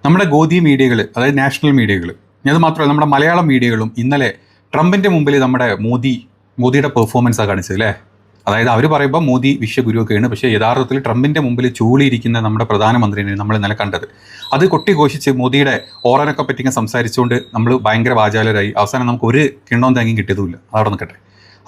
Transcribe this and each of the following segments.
നമ്മുടെ ഗോദി മീഡിയകൾ, അതായത് നാഷണൽ മീഡിയകൾ, അത് മാത്രമല്ല നമ്മുടെ മലയാളം മീഡിയകളും ഇന്നലെ ട്രംപിൻ്റെ മുമ്പിൽ നമ്മുടെ മോദിയുടെ പെർഫോമൻസാണ് കാണിച്ചത് അല്ലേ. അതായത് അവർ പറയുമ്പോൾ മോദി വിശ്വഗുരുവൊക്കെയാണ്, പക്ഷേ യഥാർത്ഥത്തിൽ ട്രംപിൻ്റെ മുമ്പിൽ ചൂളിയിരിക്കുന്ന നമ്മുടെ പ്രധാനമന്ത്രിനെ നമ്മൾ ഇന്നലെ കണ്ടത്. അത് കൊട്ടിഘോഷിച്ച് മോദിയുടെ ഓറനൊക്കെ പറ്റി സംസാരിച്ചുകൊണ്ട് നമ്മൾ ഭയങ്കര വാചാലരായി. അവസാനം നമുക്ക് ഒരു കിണ്ണവും തേങ്ങയും കിട്ടിയതുമില്ല. അതവിടെ നിൽക്കട്ടെ.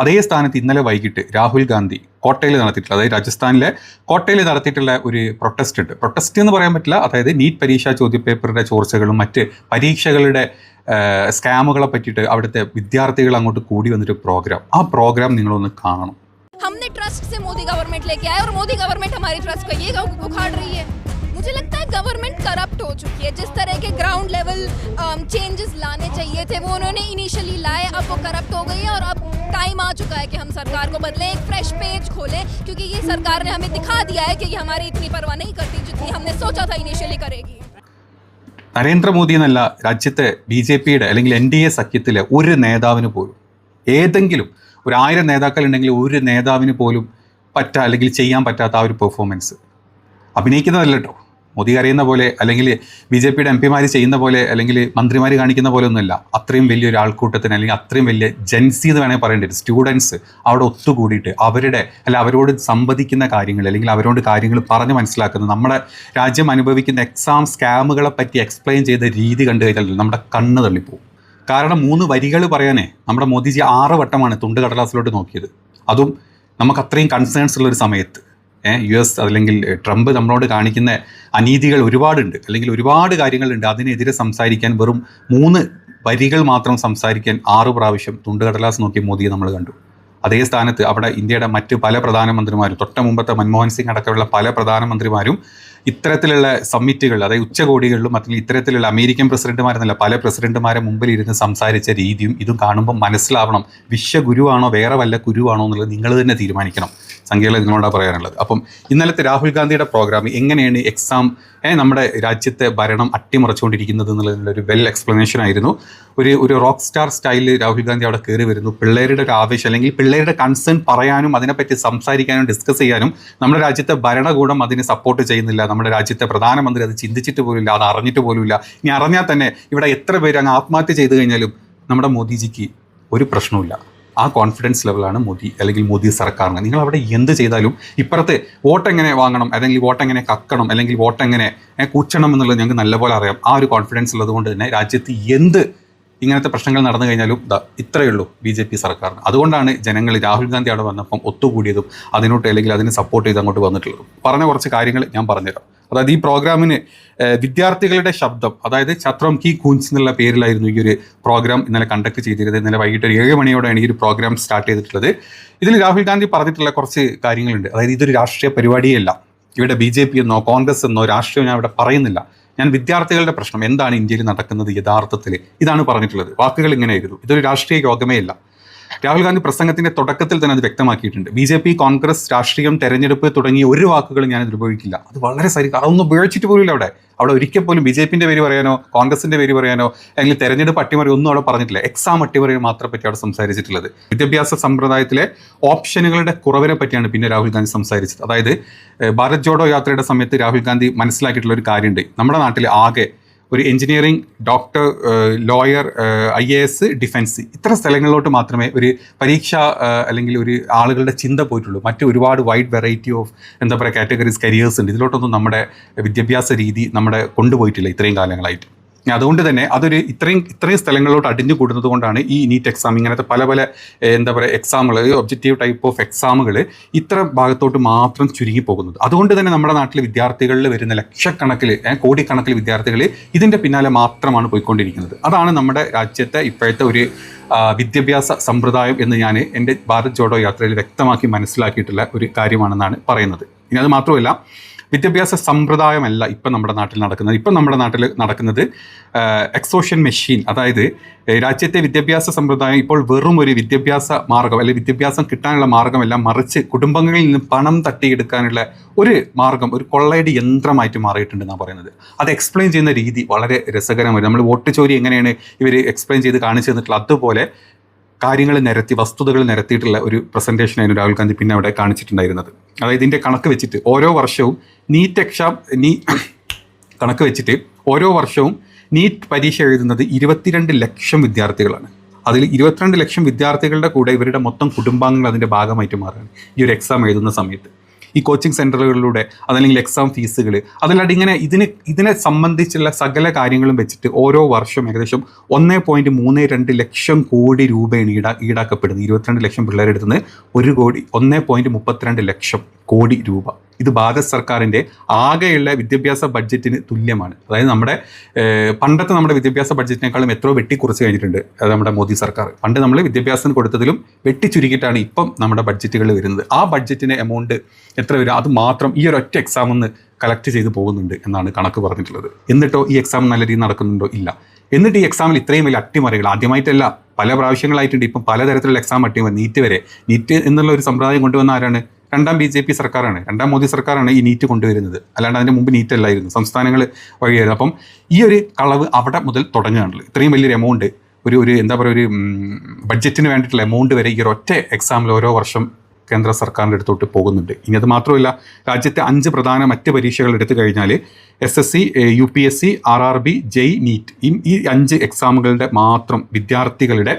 അതേ സ്ഥാനത്ത് ഇന്നലെ വൈകിട്ട് രാഹുൽ ഗാന്ധി കോട്ടയിൽ നടത്തിയിട്ടുള്ള, അതായത് രാജസ്ഥാനിലെ കോട്ടയിൽ നടത്തിയിട്ടുള്ള ഒരു പ്രൊട്ടസ്റ്റ് ഉണ്ട്. പ്രൊട്ടസ്റ്റ് എന്ന് പറയാൻ പറ്റില്ല, അതായത് നീറ്റ് പരീക്ഷാ ചോദ്യപേപ്പറുടെ ചോർച്ചകളും മറ്റ് പരീക്ഷകളുടെ സ്കാമുകളെ പറ്റിയിട്ട് അവിടുത്തെ വിദ്യാർത്ഥികൾ അങ്ങോട്ട് കൂടി വന്നിട്ട് ആ പ്രോഗ്രാം നിങ്ങളൊന്ന് കാണണം. हमने ट्रस्ट से मोदी गवर्नमेंट लेके आए और मोदी गवर्नमेंट हमारी ट्रस्ट को ये उखाड़ रही है. मुझे लगता है गवर्नमेंट करप्ट हो चुकी है. जिस तरह के ग्राउंड लेवल चेंजेस लाने चाहिए थे वो उन्होंने इनिशियली लाए, अब वो करप्ट हो गई है और अब टाइम आ चुका है कि हम सरकार को बदलें, एक फ्रेश पेज खोलें, क्योंकि ये सरकार ने हमें दिखा दिया है कि ये हमारी इतनी परवाह नहीं करती जितनी हमने सोचा था इनिशियली करेगी. നരേന്ദ്രമോദി എന്നല്ല, രാജ്യത്തെ BJPയുടെ അല്ലെങ്കിൽ NDA സഖ്യത്തിലെ ഒരു നേതാവിന് പോലും, ഏതെങ്കിലും ഒരു 1000 നേതാക്കളുണ്ടെങ്കിൽ ഒരു നേതാവിന് പോലും അല്ലെങ്കിൽ ചെയ്യാൻ പറ്റാത്ത ആ ഒരു പെർഫോമൻസ് അഭിനയിക്കുന്നതല്ല കേട്ടോ. മോദി അറിയുന്ന പോലെ അല്ലെങ്കിൽ BJPയുടെ MP ചെയ്യുന്ന പോലെ അല്ലെങ്കിൽ മന്ത്രിമാർ കാണിക്കുന്ന പോലെ ഒന്നുമല്ല. അത്രയും വലിയൊരു ആൾക്കൂട്ടത്തിന് അല്ലെങ്കിൽ അത്രയും വലിയ ജൻസി എന്ന് വേണമെങ്കിൽ പറയേണ്ടത് സ്റ്റുഡൻസ് അവിടെ ഒത്തുകൂടിയിട്ട് അവരോട് സംവദിക്കുന്ന കാര്യങ്ങൾ അല്ലെങ്കിൽ അവരോട് കാര്യങ്ങൾ പറഞ്ഞ് മനസ്സിലാക്കുന്നത്, നമ്മുടെ രാജ്യം അനുഭവിക്കുന്ന എക്സാം സ്കാമുകളെ പറ്റി എക്സ്പ്ലെയിൻ ചെയ്ത രീതി കണ്ടു കഴിഞ്ഞാൽ നമ്മുടെ കണ്ണ് തള്ളിപ്പോവും. കാരണം 3 വരികൾ പറയാനേ നമ്മുടെ മോദിജി 6 വട്ടമാണ് തുണ്ട് കടലാസിലോട്ട് നോക്കിയത്. അതും നമുക്ക് അത്രയും കൺസേൺസ് ഉള്ളൊരു സമയത്ത് US അല്ലെങ്കിൽ ട്രംപ് നമ്മളോട് കാണിക്കുന്ന അനീതികൾ ഒരുപാടുണ്ട്, അല്ലെങ്കിൽ ഒരുപാട് കാര്യങ്ങളുണ്ട്. അതിനെതിരെ സംസാരിക്കാൻ വെറും 3 വരികൾ മാത്രം സംസാരിക്കാൻ 6 പ്രാവശ്യം തുണ്ട് കടലാസ് നോക്കി മോദിയെ നമ്മൾ കണ്ടു. അതേ സ്ഥാനത്ത് അവിടെ ഇന്ത്യയുടെ മറ്റ് പല പ്രധാനമന്ത്രിമാരും, തൊട്ട മുമ്പത്തെ മൻമോഹൻ സിംഗ് അടക്കമുള്ള പല പ്രധാനമന്ത്രിമാരും ഇത്തരത്തിലുള്ള സമ്മിറ്റുകൾ, അതായത് ഉച്ചകോടികളിലും അല്ലെങ്കിൽ ഇത്തരത്തിലുള്ള അമേരിക്കൻ പ്രസിഡന്റുമാരെന്നല്ല പല പ്രസിഡന്റുമാരെ മുമ്പിൽ ഇരുന്ന് സംസാരിച്ച രീതിയും ഇതും കാണുമ്പോൾ മനസ്സിലാവണം, വിശ്വഗുരുവാണോ വേറെ വല്ല ഗുരുവാണോ എന്നുള്ളത് നിങ്ങൾ തന്നെ തീരുമാനിക്കണം. സംഖ്യകൾ നിങ്ങളോടാണ് പറയാനുള്ളത്. അപ്പം ഇന്നലത്തെ രാഹുൽ ഗാന്ധിയുടെ പ്രോഗ്രാം എങ്ങനെയാണ് എക്സാം നമ്മുടെ രാജ്യത്തെ ഭരണം അട്ടിമറിച്ചുകൊണ്ടിരിക്കുന്നത് എന്നുള്ളതിനുള്ള ഒരു വെൽ എക്സ്പ്ലനേഷൻ ആയിരുന്നു. ഒരു റോക്ക് സ്റ്റാർ സ്റ്റൈലിൽ രാഹുൽ ഗാന്ധി അവിടെ കയറി വരുന്നു. പിള്ളേരുടെ ഒരു ആവേശം അല്ലെങ്കിൽ പിള്ളേരുടെ കൺസേൺ പറയാനും അതിനെപ്പറ്റി സംസാരിക്കാനും ഡിസ്കസ് ചെയ്യാനും നമ്മുടെ രാജ്യത്തെ ഭരണകൂടം അതിന് സപ്പോർട്ട് ചെയ്യുന്നില്ല. നമ്മുടെ രാജ്യത്തെ പ്രധാനമന്ത്രി അത് ചിന്തിച്ചിട്ട് പോലുമില്ല, അത് അറിഞ്ഞിട്ട് പോലുമില്ല. ഇനി അറിഞ്ഞാൽ തന്നെ ഇവിടെ എത്ര പേര് അങ്ങ് ആത്മഹത്യ ചെയ്തു കഴിഞ്ഞാലും നമ്മുടെ മോദിജിക്ക് ഒരു പ്രശ്നവുമില്ല. ആ കോൺഫിഡൻസ് ലെവലാണ് മോദി അല്ലെങ്കിൽ മോദി സർക്കാരിന്. നിങ്ങൾ അവിടെ എന്ത് ചെയ്താലും ഇപ്പുറത്ത് വോട്ട് എങ്ങനെ വാങ്ങണം, അല്ലെങ്കിൽ വോട്ട് എങ്ങനെ കക്കണം, അല്ലെങ്കിൽ വോട്ട് എങ്ങനെ കൂച്ചണം എന്നുള്ളത് ഞങ്ങൾക്ക് നല്ലപോലെ അറിയാം. ആ ഒരു കോൺഫിഡൻസ് ഉള്ളത് കൊണ്ട് തന്നെ രാജ്യത്ത് എന്ത് ഇങ്ങനത്തെ പ്രശ്നങ്ങൾ നടന്നു കഴിഞ്ഞാലും ഇത്രയേ ഉള്ളൂ BJP സർക്കാരിന്. അതുകൊണ്ടാണ് ജനങ്ങൾ രാഹുൽ ഗാന്ധി അവിടെ വന്നപ്പം ഒത്തുകൂടിയതും അതിനോട്ട് അല്ലെങ്കിൽ അതിന് സപ്പോർട്ട് ചെയ്ത് അങ്ങോട്ട് വന്നിട്ടുള്ളതും. പറഞ്ഞ കുറച്ച് കാര്യങ്ങൾ ഞാൻ പറഞ്ഞുതരാം. അതായത് ഈ പ്രോഗ്രാമിന് വിദ്യാർത്ഥികളുടെ ശബ്ദം, അതായത് ഛത്രം കി ഗൂഞ്ച് എന്നുള്ള പേരിലായിരുന്നു ഈ ഒരു പ്രോഗ്രാം ഇന്നലെ കണ്ടക്ട് ചെയ്തിരുന്നത്. ഇന്നലെ വൈകിട്ട് 7 മണിയോടെയാണ് ഈ ഒരു പ്രോഗ്രാം സ്റ്റാർട്ട് ചെയ്തിട്ടുള്ളത്. ഇതിൽ രാഹുൽ ഗാന്ധി പറഞ്ഞിട്ടുള്ള കുറച്ച് കാര്യങ്ങളുണ്ട്. അതായത് ഇതൊരു രാഷ്ട്രീയ പരിപാടിയല്ല, ഇവിടെ BJP എന്നോ കോൺഗ്രസ് എന്നോ രാഷ്ട്രീയം ഞാൻ ഇവിടെ പറയുന്നില്ല. ഞാൻ വിദ്യാർത്ഥികളുടെ പ്രശ്നം എന്താണ് ഇന്ത്യയിൽ നടക്കുന്നത് യഥാർത്ഥത്തിൽ ഇതാണ് പറഞ്ഞിട്ടുള്ളത്. വാക്കുകൾ ഇങ്ങനെയായിരുന്നു, ഇതൊരു രാഷ്ട്രീയ യോഗമേ അല്ല. രാഹുൽ ഗാന്ധി പ്രസംഗത്തിന്റെ തുടക്കത്തിൽ തന്നെ അത് വ്യക്തമാക്കിയിട്ടുണ്ട്. BJP, കോൺഗ്രസ്, രാഷ്ട്രീയം, തെരഞ്ഞെടുപ്പ് തുടങ്ങിയ ഒരു വാക്കുകളും ഞാൻ ഉപയോഗിക്കില്ല. അത് വളരെ സരി, അതൊന്നും ഉപയോഗിച്ചിട്ട് പോലും ഇല്ല. അവിടെ ഒരിക്കൽ പോലും BJPന്റെ പേര് പറയാനോ കോൺഗ്രസിന്റെ പേര് പറയാനോ അല്ലെങ്കിൽ തെരഞ്ഞെടുപ്പ് അട്ടിമറി ഒന്നും അവിടെ പറഞ്ഞിട്ടില്ല. എക്സാം അട്ടിമറിയെ മാത്രമേ പറ്റി അവിടെ സംസാരിച്ചിട്ടുള്ളത്. വിദ്യാഭ്യാസ സമ്പ്രദായത്തിലെ ഓപ്ഷനുകളുടെ കുറവിനെ പറ്റിയാണ് പിന്നെ രാഹുൽ ഗാന്ധി സംസാരിച്ചത്. അതായത് ഭാരത് ജോഡോ യാത്രയുടെ സമയത്ത് രാഹുൽ ഗാന്ധി മനസ്സിലാക്കിയിട്ടുള്ള ഒരു കാര്യമുണ്ട്. നമ്മുടെ നാട്ടിൽ ആകെ ഒരു engineering, doctor, lawyer, IAS, defence, ഇത്ര സ്ഥലങ്ങളിലോട്ട് മാത്രമേ ഒരു പരീക്ഷ അല്ലെങ്കിൽ ഒരു ആളുകളുടെ ചിന്ത പോയിട്ടുള്ളൂ. മറ്റ് ഒരുപാട് wide variety of categories, careers ഉണ്ട്. ഇതിലോട്ടൊന്നും നമ്മുടെ വിദ്യാഭ്യാസ രീതി നമ്മുടെ കൊണ്ടുപോയിട്ടില്ല ഇത്രയും കാലങ്ങളായിട്ട്. അതുകൊണ്ട് തന്നെ അതൊരു ഇത്രയും സ്ഥലങ്ങളിലോട്ട് അടിഞ്ഞു കൂടുന്നത് കൊണ്ടാണ് ഈ നീറ്റ് എക്സാം ഇങ്ങനത്തെ പല എക്സാമുകൾ, ഒബ്ജക്റ്റീവ് ടൈപ്പ് ഓഫ് എക്സാമുകൾ ഇത്ര ഭാഗത്തോട്ട് മാത്രം ചുരുങ്ങി പോകുന്നത്. അതുകൊണ്ട് തന്നെ നമ്മുടെ നാട്ടിലെ വിദ്യാർത്ഥികളിൽ വരുന്ന ലക്ഷക്കണക്കിൽ, കോടിക്കണക്കിൽ വിദ്യാർത്ഥികൾ ഇതിൻ്റെ പിന്നാലെ മാത്രമാണ് പോയിക്കൊണ്ടിരിക്കുന്നത്. അതാണ് നമ്മുടെ രാജ്യത്തെ ഇപ്പോഴത്തെ ഒരു വിദ്യാഭ്യാസ സമ്പ്രദായം എന്ന് ഞാൻ എൻ്റെ ഭാരത് ജോഡോ യാത്രയിൽ വ്യക്തമാക്കി മനസ്സിലാക്കിയിട്ടുള്ള ഒരു കാര്യമാണെന്നാണ് പറയുന്നത്. ഇനി അത് മാത്രമല്ല, വിദ്യാഭ്യാസ സമ്പ്രദായമല്ല ഇപ്പം നമ്മുടെ നാട്ടിൽ നടക്കുന്നത്. ഇപ്പം നമ്മുടെ നാട്ടിൽ നടക്കുന്നത് എക്സോഷൻ മെഷീൻ, അതായത് രാജ്യത്തെ വിദ്യാഭ്യാസ സമ്പ്രദായം ഇപ്പോൾ വെറും ഒരു വിദ്യാഭ്യാസ മാർഗം അല്ലെങ്കിൽ വിദ്യാഭ്യാസം കിട്ടാനുള്ള മാർഗമല്ല, മറിച്ച് കുടുംബങ്ങളിൽ നിന്ന് പണം തട്ടിയെടുക്കാനുള്ള ഒരു മാർഗം, ഒരു കൊള്ളയുടെ യന്ത്രമായിട്ട് മാറിയിട്ടുണ്ടെന്നാണ് പറയുന്നത്. അത് എക്സ്പ്ലെയിൻ ചെയ്യുന്ന രീതി വളരെ രസകരമായി, നമ്മൾ വോട്ട് ചോരി എങ്ങനെയാണ് ഇവർ എക്സ്പ്ലെയിൻ ചെയ്ത് കാണിച്ചു തന്നിട്ടുള്ള അതുപോലെ കാര്യങ്ങൾ നിരത്തി, വസ്തുതകൾ നിരത്തിയിട്ടുള്ള ഒരു പ്രസൻറ്റേഷനായിരുന്നു രാഹുൽ ഗാന്ധി പിന്നെ അവിടെ കാണിച്ചിട്ടുണ്ടായിരുന്നത്. അതായത് ഇതിൻ്റെ കണക്ക് വെച്ചിട്ട് ഓരോ വർഷവും നീറ്റ് എക്സാം കണക്ക് വെച്ചിട്ട് ഓരോ വർഷവും നീറ്റ് പരീക്ഷ എഴുതുന്നത് 22 ലക്ഷം വിദ്യാർത്ഥികളാണ്. അതിൽ 22 ലക്ഷം വിദ്യാർത്ഥികളുടെ കൂടെ ഇവരുടെ മൊത്തം കുടുംബാംഗങ്ങൾ അതിൻ്റെ ഭാഗമായിട്ട് മാറുകയാണ് ഈ ഒരു എക്സാം എഴുതുന്ന സമയത്ത്. ഈ കോച്ചിങ് സെൻറ്ററുകളിലൂടെ അതല്ലെങ്കിൽ എക്സാം ഫീസുകൾ അതല്ലാണ്ട് ഇങ്ങനെ ഇതിനെ സംബന്ധിച്ചുള്ള സകല കാര്യങ്ങളും വെച്ചിട്ട് ഓരോ വർഷം ഏകദേശം 1.32 ലക്ഷം കോടി രൂപയാണ് ഈടാക്കപ്പെടുന്നത്. 22 ലക്ഷം പിള്ളേരുടെ അടുത്ത് നിന്ന് 1.32 ലക്ഷം കോടി രൂപ. ഇത് ഭാരത സർക്കാരിൻ്റെ ആകെയുള്ള വിദ്യാഭ്യാസ ബഡ്ജറ്റിന് തുല്യമാണ്. അതായത് പണ്ടത്തെ നമ്മുടെ വിദ്യാഭ്യാസ ബഡ്ജറ്റിനേക്കാളും എത്രയോ വെട്ടിക്കുറച്ച് കഴിഞ്ഞിട്ടുണ്ട് അത് നമ്മുടെ മോദി സർക്കാർ. പണ്ട് നമ്മൾ വിദ്യാഭ്യാസത്തിന് കൊടുത്തതിലും വെട്ടിച്ചുരുക്കിയിട്ടാണ് ഇപ്പം നമ്മുടെ ബഡ്ജറ്റുകൾ വരുന്നത്. ആ ബഡ്ജറ്റിൻ്റെ എമൗണ്ട് എത്ര വരും അത് മാത്രം ഈ ഒരൊറ്റ എക്സാമിൽ നിന്ന് കളക്ട് ചെയ്ത് പോകുന്നുണ്ട് എന്നാണ് കണക്ക് പറഞ്ഞിട്ടുള്ളത്. എന്നിട്ടോ ഈ എക്സാം നല്ല രീതിയിൽ നടക്കുന്നുണ്ടോ? ഇല്ല. എന്നിട്ട് ഈ എക്സാമിൽ ഇത്രയും വലിയ അട്ടിമറികൾ ആദ്യമായിട്ടല്ല, പല പ്രാവശ്യങ്ങളായിട്ടുണ്ട്. ഇപ്പം പലതരത്തിലുള്ള എക്സാം അട്ടിമറി, നീറ്റ് എന്നുള്ള ഒരു സമ്പ്രദായം കൊണ്ടുവന്ന ആരാണ്? രണ്ടാം BJP സർക്കാരാണ്, രണ്ടാം മോദി സർക്കാരാണ് ഈ നീറ്റ് കൊണ്ടുവരുന്നത്. അല്ലാണ്ട് അതിന് മുമ്പ് നീറ്റ് അല്ലായിരുന്നു, സംസ്ഥാനങ്ങൾ വഴിയായിരുന്നു. അപ്പം ഈ ഒരു കളവ് അവിടെ മുതൽ തുടങ്ങുകയാണല്ലോ. ഇത്രയും വലിയൊരു എമൗണ്ട് ഒരു എന്താ പറയുക ഒരു ബഡ്ജറ്റിന് വേണ്ടിയിട്ടുള്ള എമൗണ്ട് വരെ ഈ ഒരു ഒറ്റ എക്സാമിൽ ഓരോ വർഷം കേന്ദ്ര സർക്കാരിൻ്റെ അടുത്തോട്ട് പോകുന്നുണ്ട്. ഇനി അത് മാത്രമല്ല, രാജ്യത്തെ 5 പ്രധാന മറ്റ് പരീക്ഷകൾ എടുത്തു കഴിഞ്ഞാൽ SSC, UPSC, RRB, JEE, NEET ഈ 5 എക്സാമുകളുടെ മാത്രം വിദ്യാർത്ഥികളുടെ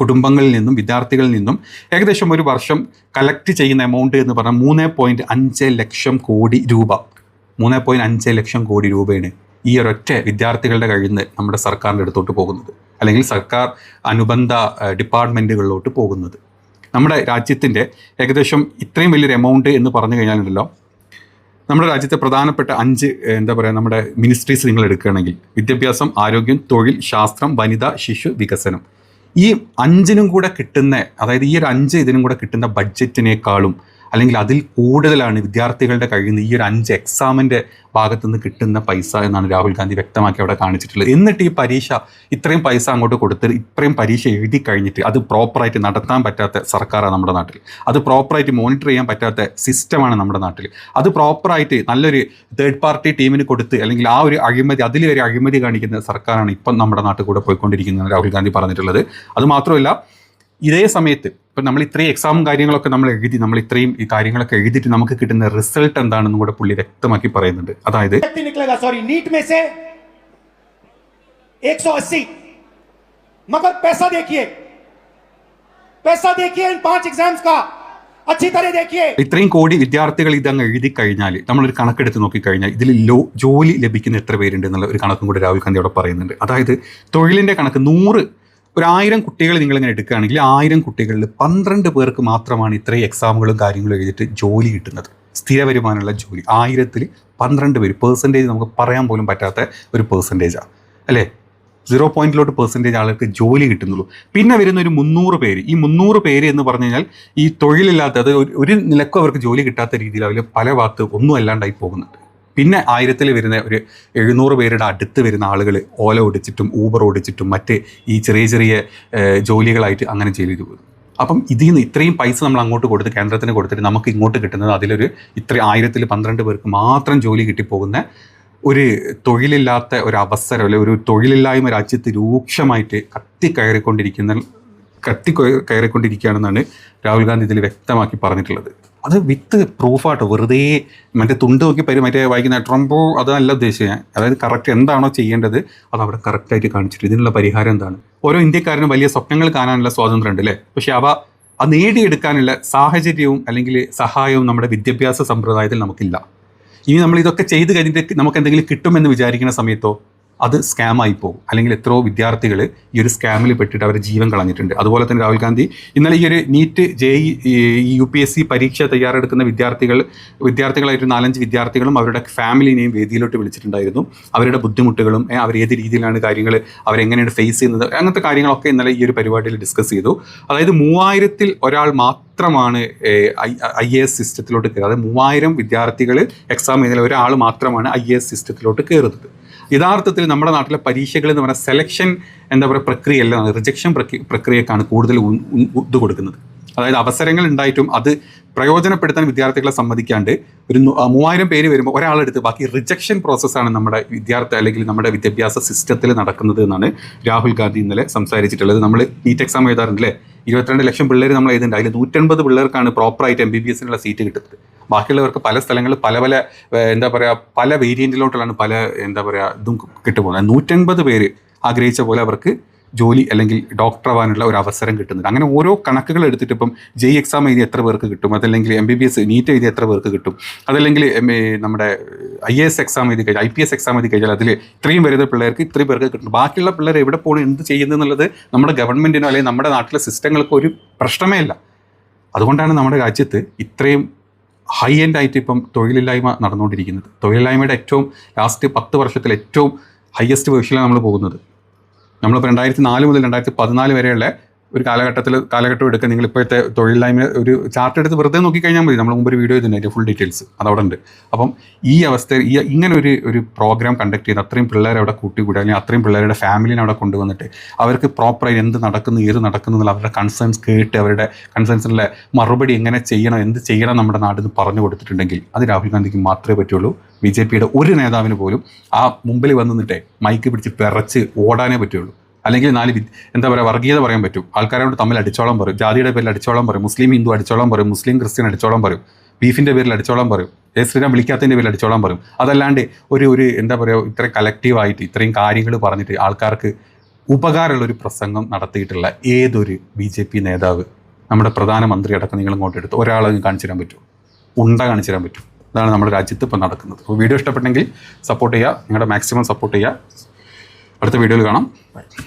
കുടുംബങ്ങളിൽ നിന്നും വിദ്യാർത്ഥികളിൽ നിന്നും ഏകദേശം ഒരു വർഷം കളക്ട് ചെയ്യുന്ന എമൗണ്ട് എന്ന് പറഞ്ഞാൽ 3.5 ലക്ഷം കോടി രൂപ. 3.5 ലക്ഷം കോടി രൂപയാണ് ഈ ഒരൊറ്റ വിദ്യാർത്ഥികളുടെ കയ്യിൽ നിന്ന് നമ്മുടെ സർക്കാരിൻ്റെ അടുത്തോട്ട് പോകുന്നത്, അല്ലെങ്കിൽ സർക്കാർ അനുബന്ധ ഡിപ്പാർട്ട്മെൻറ്റുകളിലോട്ട് പോകുന്നത്. നമ്മുടെ രാജ്യത്തിൻ്റെ ഏകദേശം ഇത്രയും വലിയൊരു എമൗണ്ട് എന്ന് പറഞ്ഞു കഴിഞ്ഞാലുണ്ടല്ലോ, നമ്മുടെ രാജ്യത്തെ പ്രധാനപ്പെട്ട 5 എന്താ പറയുക നമ്മുടെ മിനിസ്ട്രീസ് നിങ്ങൾ എടുക്കുകയാണെങ്കിൽ വിദ്യാഭ്യാസം, ആരോഗ്യം, തൊഴിൽ, ശാസ്ത്രം, വനിത, ശിശു വികസനം, ഈ 5നും കൂടെ കിട്ടുന്ന, അതായത് ഈ ഒരു 5 ഇതിനും കൂടെ കിട്ടുന്ന ബഡ്ജറ്റിനേക്കാളും അല്ലെങ്കിൽ അതിൽ കൂടുതലാണ് വിദ്യാർത്ഥികളുടെ കയ്യിൽ നിന്ന് ഈ ഒരു 5 എക്സാമിൻ്റെ ഭാഗത്തു നിന്ന് കിട്ടുന്ന പൈസ എന്നാണ് രാഹുൽ ഗാന്ധി വ്യക്തമാക്കി അവിടെ കാണിച്ചിട്ടുള്ളത്. എന്നിട്ട് ഈ പരീക്ഷ ഇത്രയും പൈസ അങ്ങോട്ട് കൊടുത്ത് ഇത്രയും പരീക്ഷ എഴുതി കഴിഞ്ഞിട്ട് അത് പ്രോപ്പറായിട്ട് നടത്താൻ പറ്റാത്ത സർക്കാരാണ് നമ്മുടെ നാട്ടിൽ. അത് പ്രോപ്പറായിട്ട് മോണിറ്റർ ചെയ്യാൻ പറ്റാത്ത സിസ്റ്റമാണ് നമ്മുടെ നാട്ടിൽ. അത് പ്രോപ്പറായിട്ട് നല്ലൊരു തേർഡ് പാർട്ടി ടീമിന് കൊടുത്ത് അല്ലെങ്കിൽ ആ ഒരു അഴിമതി, അതിലൊരു അഴിമതി കാണിക്കുന്ന സർക്കാരാണ് ഇപ്പം നമ്മുടെ നാട്ടിൽ കൂടെ പോയിക്കൊണ്ടിരിക്കുന്നത് രാഹുൽ ഗാന്ധി പറഞ്ഞിട്ടുള്ളത്. അതുമാത്രമല്ല, ഇതേ സമയത്ത് ഇപ്പം നമ്മൾ ഇത്രയും എക്സാമും കാര്യങ്ങളൊക്കെ നമ്മൾ ഇത്രയും ഈ കാര്യങ്ങളൊക്കെ എഴുതിയിട്ട് നമുക്ക് കിട്ടുന്ന റിസൾട്ട് എന്താണെന്നും കൂടെ പുള്ളി വ്യക്തമാക്കി പറയുന്നുണ്ട്. അതായത് नीट में से 180, मगर पैसा देखिए इन 5 एग्जाम्स का अच्छी तरह देखिए. ഇത്രയും കോടി വിദ്യാർത്ഥികൾ ഇതങ്ങ് എഴുതി കഴിഞ്ഞാൽ നമ്മളൊരു കണക്കെടുത്ത് നോക്കിക്കഴിഞ്ഞാൽ ഇതിൽ ജോലി ലഭിക്കുന്ന എത്ര പേരുണ്ട് എന്നുള്ള ഒരു കണക്കും കൂടെ രാഹുൽ ഗാന്ധി അവിടെ പറയുന്നുണ്ട്. അതായത് തൊഴിലിൻ്റെ കണക്ക് 1000 കുട്ടികൾ നിങ്ങളിങ്ങനെ എടുക്കുകയാണെങ്കിൽ 1000 കുട്ടികളിൽ 12 പേർക്ക് മാത്രമാണ് ഇത്രയും എക്സാമുകളും കാര്യങ്ങളും എഴുതിയിട്ട് ജോലി കിട്ടുന്നത്. സ്ഥിര വരുമാനമുള്ള ജോലി 1000-ൽ 12 പേര്. പെർസെൻറ്റേജ് നമുക്ക് പറയാൻ പോലും പറ്റാത്ത ഒരു പെർസെൻറ്റേജാണ് അല്ലേ. 0.% ആളുകൾക്ക് ജോലി കിട്ടുന്നുള്ളൂ. പിന്നെ വരുന്ന ഒരു 300 പേര്. ഈ 300 പേര് എന്ന് പറഞ്ഞു കഴിഞ്ഞാൽ ഈ തൊഴിലില്ലാത്ത, അത് ഒരു നിലക്കും അവർക്ക് ജോലി കിട്ടാത്ത രീതിയിൽ അവർ പല ഭാഗത്ത് ഒന്നും അല്ലാണ്ടായി പോകുന്നുണ്ട്. പിന്നെ 1000-ൽ വരുന്ന ഒരു 700 പേരുടെ അടുത്ത് വരുന്ന ആളുകൾ ഓല ഓടിച്ചിട്ടും ഊബർ ഓടിച്ചിട്ടും മറ്റ് ഈ ചെറിയ ജോലികളായിട്ട് അങ്ങനെ ചെയ്തു പോകുന്നു. അപ്പം ഇതിൽ നിന്ന് ഇത്രയും പൈസ നമ്മൾ അങ്ങോട്ട് കൊടുത്ത് കേന്ദ്രത്തിന് കൊടുത്തിട്ട് നമുക്ക് ഇങ്ങോട്ട് കിട്ടുന്നത് അതിലൊരു 1000-ൽ 12 പേർക്ക് മാത്രം ജോലി കിട്ടിപ്പോകുന്ന തൊഴിലില്ലാത്ത ഒരു അവസരം, അല്ലെങ്കിൽ ഒരു തൊഴിലില്ലായ്മ രാജ്യത്ത് രൂക്ഷമായിട്ട് കയറിക്കൊണ്ടിരിക്കുകയാണെന്നാണ് രാഹുൽ ഗാന്ധി ഇതിൽ വ്യക്തമാക്കി പറഞ്ഞിട്ടുള്ളത്. അത് വിത്ത് പ്രൂഫാട്ടോ, വെറുതെ മറ്റേ തുണ്ട് നോക്കി മറ്റേ വായിക്കുന്ന ട്രംപോ അതല്ല ഉദ്ദേശിച്ചത്. അതായത് കറക്റ്റ് എന്താണോ ചെയ്യേണ്ടത് അത് അവിടെ കറക്റ്റായിട്ട് കാണിച്ചിട്ട് ഇതിനുള്ള പരിഹാരം എന്താണ്. ഓരോ ഇന്ത്യക്കാരനും വലിയ സ്വപ്നങ്ങൾ കാണാനുള്ള സ്വാതന്ത്ര്യം ഉണ്ട് അല്ലേ. പക്ഷെ അവ നേടിയെടുക്കാനുള്ള സാഹചര്യവും അല്ലെങ്കിൽ സഹായവും നമ്മുടെ വിദ്യാഭ്യാസ സമ്പ്രദായത്തിൽ നമുക്കില്ല. ഇനി നമ്മൾ ഇതൊക്കെ ചെയ്ത് കഴിഞ്ഞിട്ട് നമുക്ക് എന്തെങ്കിലും കിട്ടുമെന്ന് വിചാരിക്കുന്ന സമയത്തോ അത് സ്കാമായി പോകും. അല്ലെങ്കിൽ എത്രയോ വിദ്യാർത്ഥികൾ ഈ ഒരു സ്കാമിൽ പെട്ടിട്ട് അവരുടെ ജീവൻ കളഞ്ഞിട്ടുണ്ട്. അതുപോലെ തന്നെ രാഹുൽ ഗാന്ധി ഇന്നലെ ഈ ഒരു നീറ്റ് JEE UPSC പരീക്ഷ തയ്യാറെടുക്കുന്ന വിദ്യാർത്ഥികളായിട്ട് 4-5 വിദ്യാർത്ഥികളും അവരുടെ ഫാമിലിനെയും വേദിയിലോട്ട് വിളിച്ചിട്ടുണ്ടായിരുന്നു. അവരുടെ ബുദ്ധിമുട്ടുകളും അവർ ഏത് രീതിയിലാണ് കാര്യങ്ങൾ അവരെങ്ങനെയാണ് ഫേസ് ചെയ്യുന്നത് അങ്ങനത്തെ കാര്യങ്ങളൊക്കെ ഇന്നലെ ഈ ഒരു പരിപാടിയിൽ ഡിസ്കസ് ചെയ്തു. അതായത് 3000-ൽ ഒരാൾ മാത്രമാണ് IAS സിസ്റ്റത്തിലോട്ട് കയറുന്നത്. അതായത് 3000 വിദ്യാർത്ഥികൾ എക്സാം എഴുതുന്ന ഒരാൾ മാത്രമാണ് IAS സിസ്റ്റത്തിലോട്ട് കയറുന്നത്. യഥാർത്ഥത്തിൽ നമ്മുടെ നാട്ടിലെ പരീക്ഷകൾ എന്ന് പറഞ്ഞാൽ സെലക്ഷൻ പ്രക്രിയയല്ല, റിജക്ഷൻ പ്രക്രിയക്കാണ് കൂടുതൽ ഇത് കൊടുക്കുന്നത്. അതായത് അവസരങ്ങൾ ഉണ്ടായിട്ടും അത് പ്രയോജനപ്പെടുത്താൻ വിദ്യാർത്ഥികളെ സമ്മതിക്കാണ്ട് ഒരു 3000 പേര് വരുമ്പോൾ ഒരാളെടുത്ത് ബാക്കി റിജക്ഷൻ പ്രോസസ്സാണ് നമ്മുടെ അല്ലെങ്കിൽ നമ്മുടെ വിദ്യാഭ്യാസ സിസ്റ്റത്തിൽ നടക്കുന്നത് എന്നാണ് രാഹുൽ ഗാന്ധി ഇന്നലെ സംസാരിച്ചിട്ടുള്ളത്. നമ്മൾ നീറ്റ് എക്സാം എഴുതാറുണ്ടല്ലേ, 22 ലക്ഷം പിള്ളേർ നമ്മൾ എഴുതുന്നുണ്ട്. അതിൽ 180 പിള്ളേർക്കാണ് പ്രോപ്പറായിട്ട് MBBS സീറ്റ് കിട്ടുന്നത്. ബാക്കിയുള്ളവർക്ക് പല സ്ഥലങ്ങളിൽ പല പല എന്താ പറയുക പല വേരിയൻറ്റിലോട്ടുള്ളാണ് പല എന്താ പറയുക ഇതും കിട്ടുപോകുന്നത്. 180 പേര് ആഗ്രഹിച്ച പോലെ അവർക്ക് ജോലി അല്ലെങ്കിൽ ഡോക്ടർ ആവാനുള്ള ഒരു അവസരം കിട്ടുന്നുണ്ട്. അങ്ങനെ ഓരോ കണക്കുകൾ എടുത്തിട്ട് ഇപ്പം JEE എക്സാം എഴുതി എത്ര പേർക്ക് കിട്ടും, അതല്ലെങ്കിൽ MBBS നീറ്റ് എഴുതി എത്ര പേർക്ക് കിട്ടും, അതല്ലെങ്കിൽ നമ്മുടെ IAS എക്സാം എഴുതി കഴിഞ്ഞാൽ IPS എക്സാം എഴുതി കഴിഞ്ഞാൽ അതിൽ ഇത്രയും വരുന്ന പിള്ളേർക്ക് ഇത്രയും പേർക്ക് കിട്ടും. ബാക്കിയുള്ള പിള്ളേർ എവിടെ പോകണം, എന്ത് ചെയ്യുന്നത് എന്നുള്ളത് നമ്മുടെ ഗവൺമെൻറ്റിനോ അല്ലെങ്കിൽ നമ്മുടെ നാട്ടിലെ സിസ്റ്റങ്ങൾക്ക് ഒരു പ്രശ്നമേ ഇല്ല. അതുകൊണ്ടാണ് നമ്മുടെ രാജ്യത്ത് ഇത്രയും ഹൈ എൻഡ് ആയിട്ട് ഇപ്പം തൊഴിലില്ലായ്മ നടന്നുകൊണ്ടിരിക്കുന്നത്. തൊഴിലില്ലായ്മയുടെ ഏറ്റവും ലാസ്റ്റ് 10 വർഷത്തിൽ ഏറ്റവും ഹയസ്റ്റ് വേർഷനിലാണ് നമ്മൾ പോകുന്നത്. നമ്മളിപ്പോൾ 2004 മുതൽ 2014 വരെയുള്ള ഒരു കാലഘട്ടം എടുക്കുക. നിങ്ങൾ ഇപ്പോഴത്തെ തൊഴിലില്ലായ്മ ഒരു ചാർട്ട് എടുത്ത് വെറുതെ നോക്കിക്കഴിഞ്ഞാൽ മതി. നമ്മൾ മുമ്പ് ഒരു വീഡിയോ ചെയ്തിട്ടുണ്ട്, അതിൻ്റെ ഫുൾ ഡീറ്റെയിൽസ് അതവിടെ ഉണ്ട്. അപ്പം ഈ അവസ്ഥയിൽ ഇങ്ങനെ ഒരു പ്രോഗ്രാം കണ്ടക്ട് ചെയ്ത് അത്രയും പിള്ളേരെ അവിടെ കൂട്ടിക്കൂടി അല്ലെങ്കിൽ അത്രയും പിള്ളേരുടെ ഫാമിലിനെ അവിടെ കൊണ്ടുവന്നിട്ട് അവർക്ക് പ്രോപ്പറായി എന്ത് നടക്കുന്നു ഏത് നടക്കുന്നു എന്നുള്ള അവരുടെ കൺസേൺസ് കേട്ട് അവരുടെ കൺസേൺസിനുള്ള മറുപടി എങ്ങനെ ചെയ്യണം എന്ത് ചെയ്യണം നമ്മുടെ നാട്ടിൽ നിന്ന് പറഞ്ഞു കൊടുത്തിട്ടുണ്ടെങ്കിൽ അത് രാഹുൽ ഗാന്ധിക്ക് മാത്രമേ പറ്റുള്ളൂ. BJPയുടെ ഒരു നേതാവിന് പോലും ആ മുമ്പിൽ വന്ന് നിന്നിട്ടേ മൈക്ക് പിടിച്ച് പിറച്ച് ഓടാനേ പറ്റുള്ളൂ. അല്ലെങ്കിൽ എന്താ പറയുക വർഗീയത പറയാൻ പറ്റും. ആൾക്കാരോട് തമ്മിൽ അടിച്ചോളം പറയും, ജാതിയുടെ പേരിൽ അടിച്ചോളം പറയും, മുസ്ലിം ഹിന്ദു അടിച്ചോളം പറയും, മുസ്ലിം ക്രിസ്ത്യൻ അടിച്ചോളം പറയും, ബീഫിൻ്റെ പേരിൽ അടിച്ചോളം പറയും, ശ്രീരാം വിളിക്കാത്തതിൻ്റെ പേരിൽ അടിച്ചോളം പറയും. അതല്ലാണ്ട് ഒരു എന്താ പറയുക ഇത്രയും കലക്റ്റീവായിട്ട് ഇത്രയും കാര്യങ്ങൾ പറഞ്ഞിട്ട് ആൾക്കാർക്ക് ഉപകാരമുള്ളൊരു പ്രസംഗം നടത്തിയിട്ടുള്ള ഏതൊരു BJP നേതാവ് നമ്മുടെ പ്രധാനമന്ത്രി അടക്കം നിങ്ങൾ ഇങ്ങോട്ട് എടുത്ത് ഒരാളെ കാണിച്ചു തരാൻ പറ്റും, കാണിച്ചു തരാൻ പറ്റും. അതാണ് നമ്മുടെ രാജ്യത്ത് ഇപ്പോൾ നടക്കുന്നത്. അപ്പോൾ വീഡിയോ ഇഷ്ടപ്പെട്ടെങ്കിൽ സപ്പോർട്ട് ചെയ്യുക, നിങ്ങളുടെ മാക്സിമം സപ്പോർട്ട് ചെയ്യുക. അടുത്ത വീഡിയോയിൽ കാണാം. ബൈ.